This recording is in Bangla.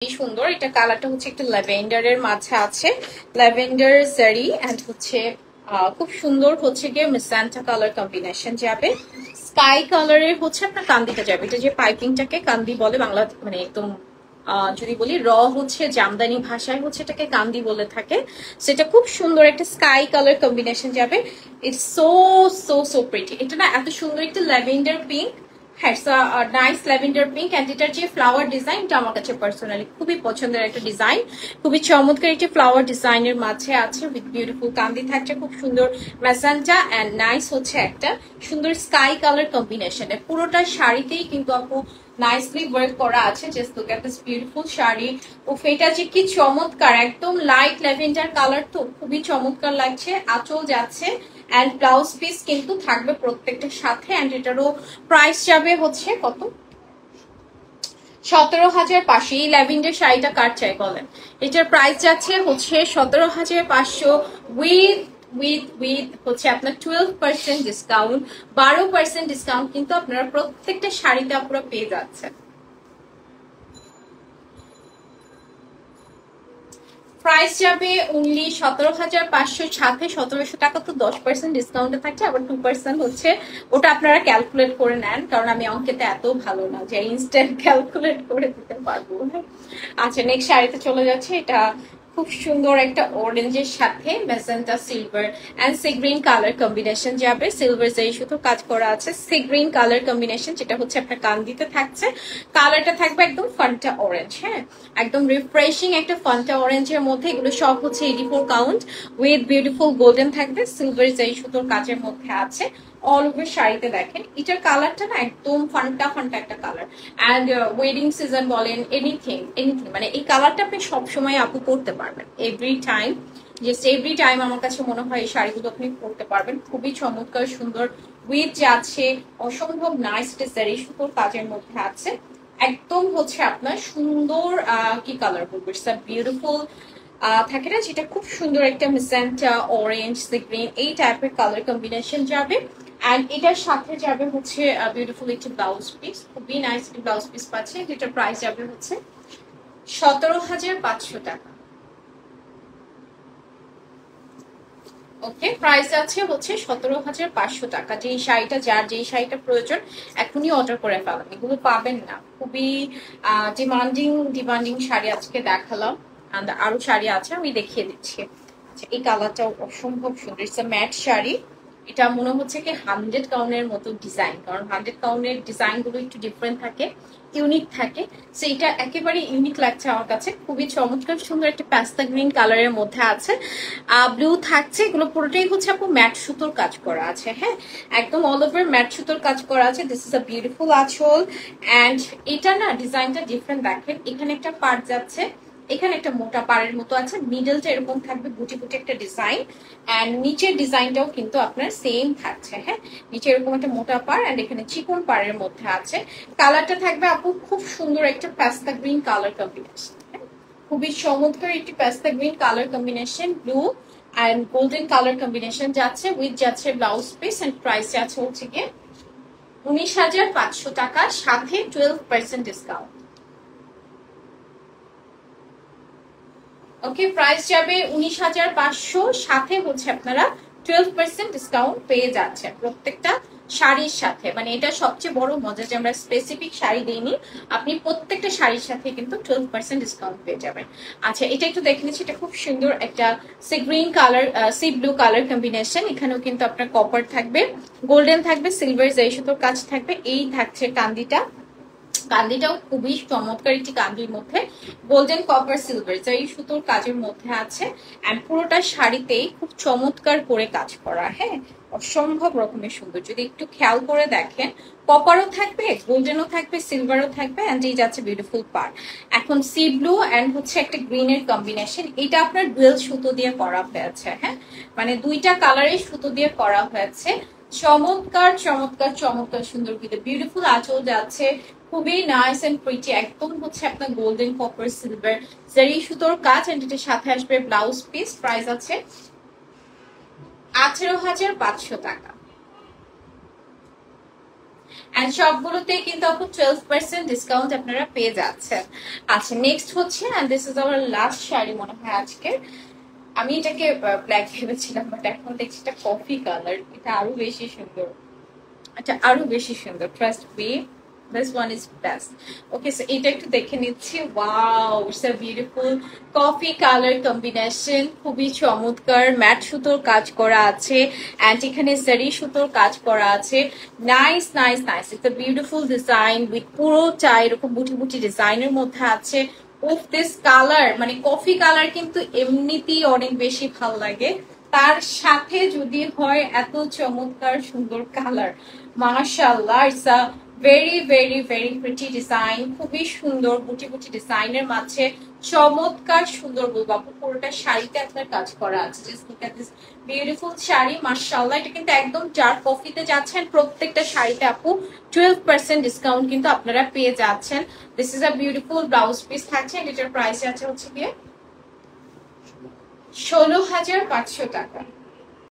সুন্দর। এটা কালারটা হচ্ছে একটু ল্যাভেন্ডারের মাঝে আছে, ল্যাভেন্ডার জারি এন্ড হচ্ছে খুব সুন্দর হচ্ছে গিয়ে মিসান্টা কালার কম্বিনেশন যাবে। স্কাই কালারের হচ্ছে আপনার কান্দিটা যাবে। এটা যে পাইপিংটাকে কান্দি বলে বাংলা, মানে একদম যদি বলি র হচ্ছে জামদানি ভাষায় হচ্ছে এটাকে কান্দি বলে থাকে। সেটা খুব সুন্দর একটা স্কাই কালার কম্বিনেশন যাবে। It's so so so pretty. এটা না এত সুন্দর একটা ল্যাভেন্ডার পিঙ্ক, হ্যাঁ নাইস ল্যাভেন্ডার পিঙ্ক অ্যান্ড এটার যে ফ্লাওয়ার ডিজাইনটা আমার কাছে পার্সোনালি খুবই পছন্দের একটা ডিজাইন। খুবই চমৎকার একটি ফ্লাওয়ার ডিজাইনের মাঝে আছে উইথ বিউটিফুল কান্দি থাকছে, খুব সুন্দর ম্যাজেন্টা অ্যান্ড নাইস হচ্ছে একটা সুন্দর স্কাই কালার কম্বিনেশনে। পুরোটা শাড়িতেই কিন্তু আপু নাইসলি ওয়ার্ক করা আছে। Just look at this beautiful sari. ও এটা যে কি চমৎকার, একদম লাইট ল্যাভেন্ডার কালার, তো খুবই চমৎকার লাগছে। আঁচল যাচ্ছে এন্ড ব্লাউজ পিস কিন্তু থাকবে প্রত্যেকটার সাথে। এন্ড এটারও প্রাইস যাবে হচ্ছে কত, 17,500। এই ল্যাভেন্ডার শাড়িটা কার চাই বলেন? এটার প্রাইস যাচ্ছে হচ্ছে 17,500 উইথ উইথ উইথ হচ্ছে আপনার 12% ডিসকাউন্ট, 12% ডিসকাউন্ট কিন্তু আপনারা প্রত্যেকটা শাড়িতে আপনারা পেয়ে যাচ্ছেন। প্রাইস যাবে অনলি 17,500, সাথে 1700 টাকা তো 10% ডিসকাউন্টে থাকছে, আবার 2% হচ্ছে ওটা আপনারা ক্যালকুলেট করে নেন, কারণ আমি অঙ্কেতে এত ভালো না যে ইনস্ট্যান্ট ক্যালকুলেট করে দিতে পারবো। আচ্ছা, নেক্সট শাড়িতে চলে যাচ্ছে। এটা খুব সুন্দর একটা অরেঞ্জের সাথে magenta silver and sea green colour combination যাবে। সিলভার যেই শুধু কাজ করা আছে, সি গ্রিন কালার কম্বিনেশন, যেটা হচ্ছে আপনার কান্দিতে থাকছে। কালারটা থাকবে একদম ফান্টা অরেঞ্জ, হ্যাঁ একদম রিফ্রেশিং একটা ফান্টা অরেঞ্জের মধ্যে। এগুলো সব হচ্ছে 84 কাউন্ট উইথ বিউটিফুল গোল্ডেন থাকবে। সিলভার যেই সুতোর কাজের মধ্যে আছে। অল ওভার শাড়িতে দেখেন এটার কালারটা না একদম ফান্টা ফান্টা একটা কালার। অ্যান্ড ওয়েডিং সিজন বলেন, এনিথিং এনিথিং, মানে এই কালারটা আপনি সবসময় আপু পরতে পারবেন every time. Just every time আমার কাছে মনে হয় এই শাড়িগুলো আপনি পরতে পারবেন। খুবই চমৎকার সুন্দর উইথ যাচ্ছে অসম্ভব নাইস জারি সুতোর কাজের মধ্যে আছে। একদম হচ্ছে আপনার সুন্দর কি কালার বলবো, ইটস আ বিউটিফুল থাকে না যেটা খুব সুন্দর একটা মিসেন্টা অরেঞ্জ সি গ্রিন এই টাইপের কালার কম্বিনেশন যাবে। অ্যান্ড এটার সাথে যাবে হচ্ছে বিউটিফুল একটি ব্লাউজ পিস, খুবই নাইস একটি ব্লাউজ পিস পাচ্ছে, যেটার প্রাইস যাবে হচ্ছে 17,500 টাকা। ওকে, প্রাইস আছে হচ্ছে 17,500 টাকা। যেই শাড়িটা যার যেই শাড়িটা প্রয়োজন এখনই অর্ডার করে ফেলাম, এগুলো পাবেন না। খুবই ডিমান্ডিং শাড়ি আজকে দেখালাম। আরো শাড়ি আছে, আমি দেখিয়ে দিচ্ছি। আচ্ছা, এই কালারটাও অসম্ভব সুন্দর, ইটস আ ম্যাট শাড়ি। এটা মনে হচ্ছে কি 100 কাউনের মতো ডিজাইন, কারণ 100 কাউনের ডিজাইন গুলো একটু ডিফারেন্ট থাকে, ইউনিক থাকে। সো এটা একেবারে ইউনিক লাগছে আমার কাছে। খুবই চমৎকার সুন্দর একটা পাস্তা গ্রিন কালারের মধ্যে আছে, ব্লু থাকছে। এগুলো পুরোটাই হচ্ছে আপু ম্যাট সুতোর কাজ করা আছে, হ্যাঁ একদম অল ওভার ম্যাট সুতোর কাজ করা আছে। দিস ইজ আ বিউটিফুল আঁচল। অ্যান্ড এটা না ডিজাইনটা ডিফারেন্ট দেখেন, এখানে একটা পার্ট যাচ্ছে, এখানে একটা মোটা পাড়ের মতো আছে, মিডলটা এরকম থাকবে গুটি গুটি একটা ডিজাইন। অ্যান্ড নিচের ডিজাইনটাও কিন্তু আপনার সেম থাকছে, হ্যাঁ নিচে এরকম একটা মোটা পাড় অ্যান্ড এখানে চিকন পাড়ের মধ্যে আছে। কালারটা থাকবে আপু খুব সুন্দর একটা পাস্তা গ্রিন কালার কম্বিনেশন, খুবই চমৎকার একটি pasta green colour combination, blue and golden colour combination যাচ্ছে উইথ যাচ্ছে ব্লাউজ পিস। অ্যান্ড প্রাইস যাচ্ছে হচ্ছে গিয়ে 19,500 টাকা, সাথে 12% ডিসকাউন্ট। ওকে, প্রাইস যাবে 19,500, সাথে হচ্ছে আপনারা 12% ডিসকাউন্ট পেয়ে যাচ্ছেন প্রত্যেকটা শাড়ির সাথে। মানে এটা সবচেয়ে বড় মজা যে আমরা স্পেসিফিক শাড়ি দিইনি, আপনি প্রত্যেকটা শাড়ির সাথে কিন্তু 12% ডিসকাউন্ট পেয়ে যাবেন। আচ্ছা, এটা একটু দেখে নিচ্ছি। এটা খুব সুন্দর একটা C green colour sea blue colour combination. এখানেও কিন্তু আপনার কপার থাকবে, গোল্ডেন থাকবে, সিলভার যেই সুতোর কাজ থাকবে। এই থাকছে কান্দিটা, কান্দিটাও খুবই চমৎকার একটি কান্দির মধ্যে গোল্ডেন কপার সিলভার এই সুতোর কাজের মধ্যে আছে। এন্ড পুরোটা শাড়িতেই খুব চমৎকার করে কাজ করা, হ্যাঁ অসম্ভব রকমের সুন্দর। যদি একটু খেয়াল করে দেখেন, কপারও থাকবে, গোল্ডেনও থাকবে, সিলভারও থাকবে। অ্যান্ড এই যাচ্ছে বিউটিফুল পার। এখন সি ব্লু অ্যান্ড হচ্ছে একটা গ্রিনের কম্বিনেশন। এটা আপনার ডুয়েল সুতো দিয়ে করা হয়েছে, হ্যাঁ মানে দুইটা কালারের সুতো দিয়ে করা হয়েছে। চমৎকার চমৎকার চমৎকার সুন্দর বিউটিফুল আঁচল যাচ্ছে, খুবই নাইস এন্ড প্রিটি। একদম হচ্ছে আপনার গোল্ডেন কপার সিলভার জারি সুতোর কাজ। এন্ড এটার সাথে আসবে ব্লাউজ পিস। প্রাইস আছে 18,500 টাকা। এন্ড সবগুলোতে কিন্তু আপু 12% ডিসকাউন্ট আপনারা পেয়ে যাচ্ছেন। আচ্ছা নেক্সট হচ্ছে and this is our last sari মনে হয় আজকে। আমি এটাকে ব্ল্যাক ভেবেছিলাম বাট এখন দেখছি এটা কফি কালার, এটা আরো বেশি সুন্দর, এটা আরো বেশি সুন্দর, trust me this one is best. Okay, so এটা একটু দেখে নিচ্ছি। Wow, it's a beautiful coffee colour combination, খুবই চমৎকার। ম্যাট সুতোর কাজ করা আছে এন্ড এখানে জারি সুতোর কাজ করা আছে। Nice nice nice, it's a beautiful design with পুরোটা এরকম বুটি বুটি ডিজাইনের মধ্যে আছে। উফ, দিস কালার মানে কফি কালার কিন্তু এমনিতেই অনেক বেশি ভালো লাগে, তার সাথে যদি হয় এত চমৎকার সুন্দর কালার, মাশাআল্লাহ। It's a very very very pretty design, খুবই সুন্দর বুটি বুটি ডিজাইনের মাঝে চমৎকার সুন্দর বলবো আপু। পুরোটা শাড়িতে আপনার কাজ করা আছে, just look at this beautiful sari, মাশাআল্লাহ। এটা কিন্তু একদম ডার্ক কফিতে যাচ্ছেন, প্রত্যেকটা শাড়িতে আপু 12% ডিসকাউন্ট কিন্তু আপনারা পেয়ে যাচ্ছেন। This is a beautiful blouse piece থাকছে, এটার প্রাইস আছে হচ্ছে গিয়ে 16,500 টাকা।